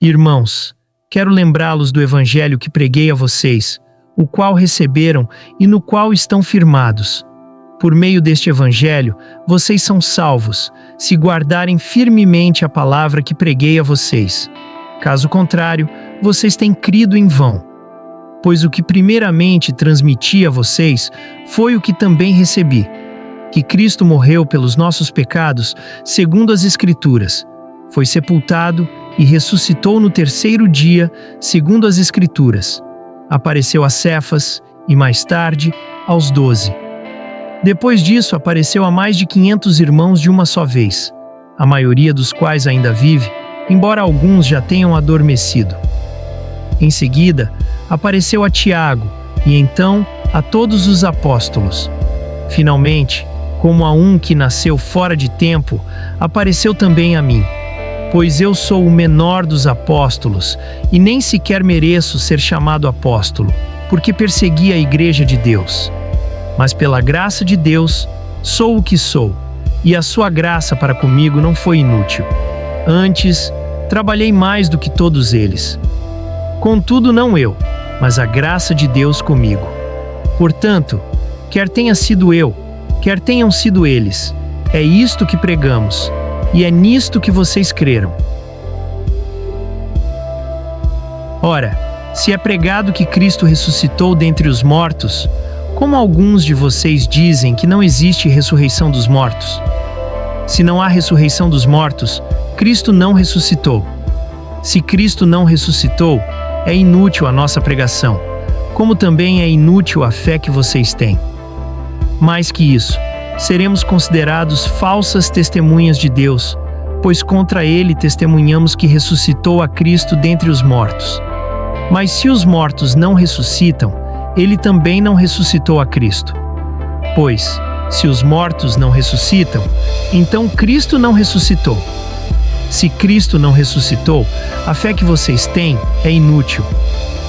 Irmãos, quero lembrá-los do evangelho que preguei a vocês, o qual receberam e no qual estão firmados. Por meio deste evangelho, vocês são salvos, se guardarem firmemente a palavra que preguei a vocês. Caso contrário, vocês têm crido em vão. Pois o que primeiramente transmiti a vocês foi o que também recebi, que Cristo morreu pelos nossos pecados, segundo as Escrituras, foi sepultado e ressuscitou no terceiro dia, segundo as Escrituras. Apareceu a Cefas e, mais tarde, aos 12. Depois disso, apareceu a mais de 500 irmãos de uma só vez, a maioria dos quais ainda vive, embora alguns já tenham adormecido. Em seguida, apareceu a Tiago e então a todos os apóstolos. Finalmente, como a um que nasceu fora de tempo, apareceu também a mim, pois eu sou o menor dos apóstolos e nem sequer mereço ser chamado apóstolo, porque persegui a igreja de Deus. Mas pela graça de Deus, sou o que sou, e a sua graça para comigo não foi inútil. Antes, trabalhei mais do que todos eles. Contudo, não eu, mas a graça de Deus comigo. Portanto, quer tenha sido eu, quer tenham sido eles, é isto que pregamos, e é nisto que vocês creram. Ora, se é pregado que Cristo ressuscitou dentre os mortos, como alguns de vocês dizem que não existe ressurreição dos mortos? Se não há ressurreição dos mortos, Cristo não ressuscitou. Se Cristo não ressuscitou, é inútil a nossa pregação, como também é inútil a fé que vocês têm. Mais que isso, seremos considerados falsas testemunhas de Deus, pois contra ele testemunhamos que ressuscitou a Cristo dentre os mortos. Mas se os mortos não ressuscitam, ele também não ressuscitou a Cristo. Pois, se os mortos não ressuscitam, então Cristo não ressuscitou. Se Cristo não ressuscitou, a fé que vocês têm é inútil,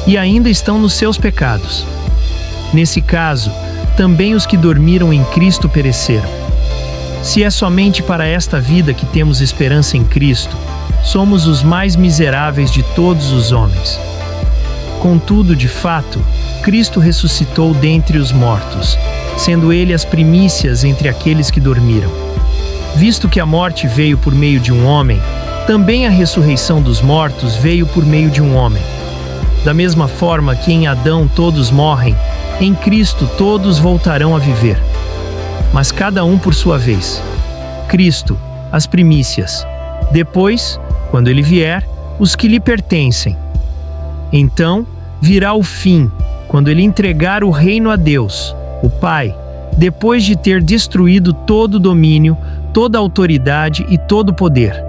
e ainda estão nos seus pecados. Nesse caso, também os que dormiram em Cristo pereceram. Se é somente para esta vida que temos esperança em Cristo, somos os mais miseráveis de todos os homens. Contudo, de fato, Cristo ressuscitou dentre os mortos, sendo ele as primícias entre aqueles que dormiram. Visto que a morte veio por meio de um homem, também a ressurreição dos mortos veio por meio de um homem. Da mesma forma que em Adão todos morrem, em Cristo todos voltarão a viver. Mas cada um por sua vez. Cristo, as primícias. Depois, quando ele vier, os que lhe pertencem. Então, virá o fim, quando ele entregar o reino a Deus, o Pai, depois de ter destruído todo o domínio, toda a autoridade e todo o poder.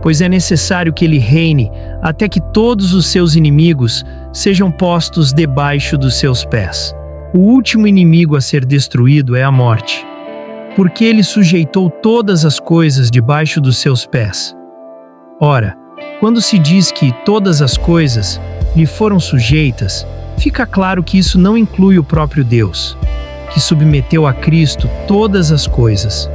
Pois é necessário que ele reine até que todos os seus inimigos sejam postos debaixo dos seus pés. O último inimigo a ser destruído é a morte, porque ele sujeitou todas as coisas debaixo dos seus pés. Ora, quando se diz que todas as coisas lhe foram sujeitas, fica claro que isso não inclui o próprio Deus, que submeteu a Cristo todas as coisas.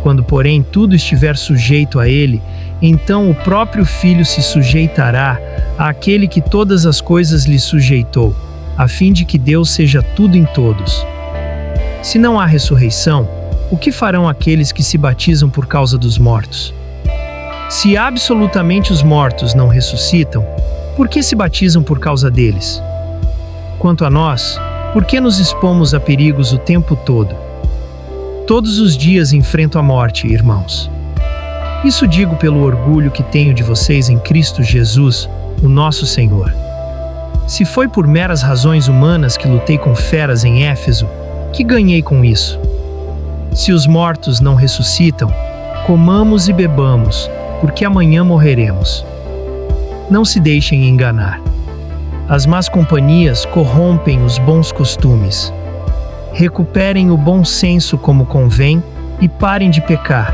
Quando, porém, tudo estiver sujeito a ele, então o próprio Filho se sujeitará àquele que todas as coisas lhe sujeitou, a fim de que Deus seja tudo em todos. Se não há ressurreição, o que farão aqueles que se batizam por causa dos mortos? Se absolutamente os mortos não ressuscitam, por que se batizam por causa deles? Quanto a nós, por que nos expomos a perigos o tempo todo? Todos os dias enfrento a morte, irmãos. Isso digo pelo orgulho que tenho de vocês em Cristo Jesus, o nosso Senhor. Se foi por meras razões humanas que lutei com feras em Éfeso, que ganhei com isso? Se os mortos não ressuscitam, comamos e bebamos, porque amanhã morreremos. Não se deixem enganar. As más companhias corrompem os bons costumes. Recuperem o bom senso como convém e parem de pecar,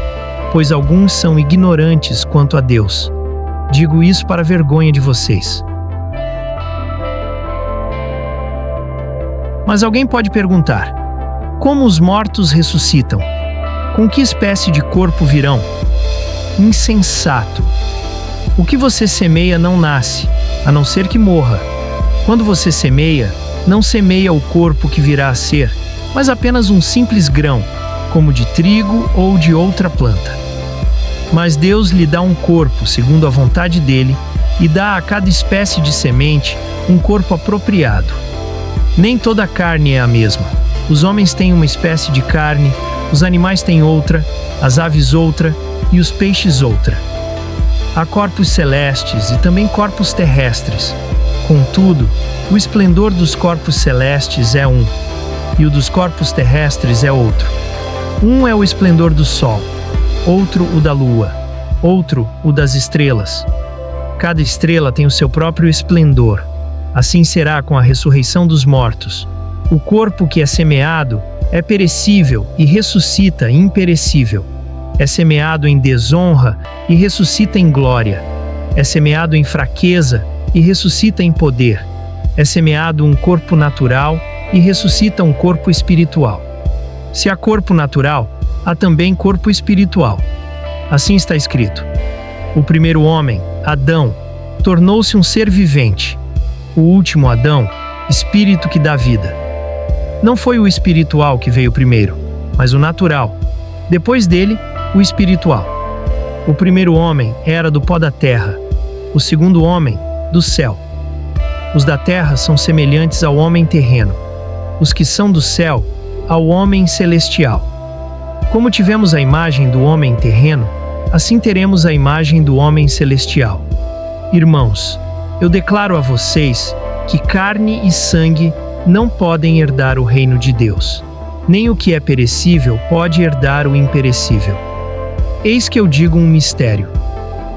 pois alguns são ignorantes quanto a Deus. Digo isso para a vergonha de vocês. Mas alguém pode perguntar: como os mortos ressuscitam? Com que espécie de corpo virão? Insensato! O que você semeia não nasce, a não ser que morra. Quando você semeia, não semeia o corpo que virá a ser, mas apenas um simples grão, como de trigo ou de outra planta. Mas Deus lhe dá um corpo segundo a vontade dele e dá a cada espécie de semente um corpo apropriado. Nem toda a carne é a mesma. Os homens têm uma espécie de carne, os animais têm outra, as aves outra e os peixes outra. Há corpos celestes e também corpos terrestres. Contudo, o esplendor dos corpos celestes é um, e o dos corpos terrestres é outro. Um é o esplendor do sol, outro o da lua, outro o das estrelas. Cada estrela tem o seu próprio esplendor. Assim será com a ressurreição dos mortos. O corpo que é semeado é perecível e ressuscita imperecível. É semeado em desonra e ressuscita em glória. É semeado em fraqueza e ressuscita em poder. É semeado um corpo natural e ressuscita um corpo espiritual. Se há corpo natural, há também corpo espiritual. Assim está escrito: o primeiro homem, Adão, tornou-se um ser vivente. O último Adão, espírito que dá vida. Não foi o espiritual que veio primeiro, mas o natural. Depois dele, o espiritual. O primeiro homem era do pó da terra, o segundo homem, do céu. Os da terra são semelhantes ao homem terreno, os que são do céu, ao homem celestial. Como tivemos a imagem do homem terreno, assim teremos a imagem do homem celestial. Irmãos, eu declaro a vocês que carne e sangue não podem herdar o reino de Deus. Nem o que é perecível pode herdar o imperecível. Eis que eu digo um mistério.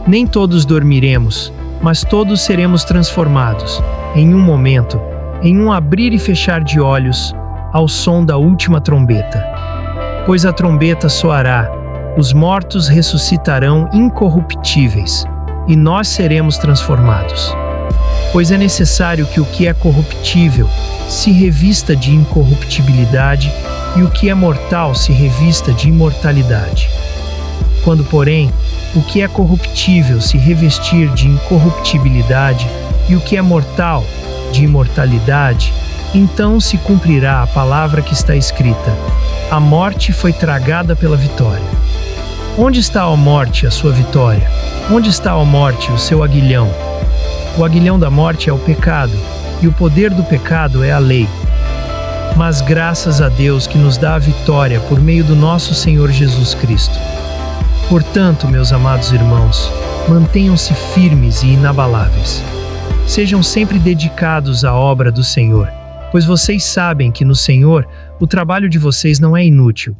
Nem todos dormiremos, mas todos seremos transformados, em um momento, em um abrir e fechar de olhos, ao som da última trombeta. Pois a trombeta soará, os mortos ressuscitarão incorruptíveis, e nós seremos transformados. Pois é necessário que o que é corruptível se revista de incorruptibilidade e o que é mortal se revista de imortalidade. Quando, porém, o que é corruptível se revestir de incorruptibilidade e o que é mortal de imortalidade, então se cumprirá a palavra que está escrita: a morte foi tragada pela vitória. Onde está, ó morte, a sua vitória? Onde está, ó morte, o seu aguilhão? O aguilhão da morte é o pecado, e o poder do pecado é a lei. Mas graças a Deus que nos dá a vitória por meio do nosso Senhor Jesus Cristo. Portanto, meus amados irmãos, mantenham-se firmes e inabaláveis. Sejam sempre dedicados à obra do Senhor, pois vocês sabem que no Senhor o trabalho de vocês não é inútil.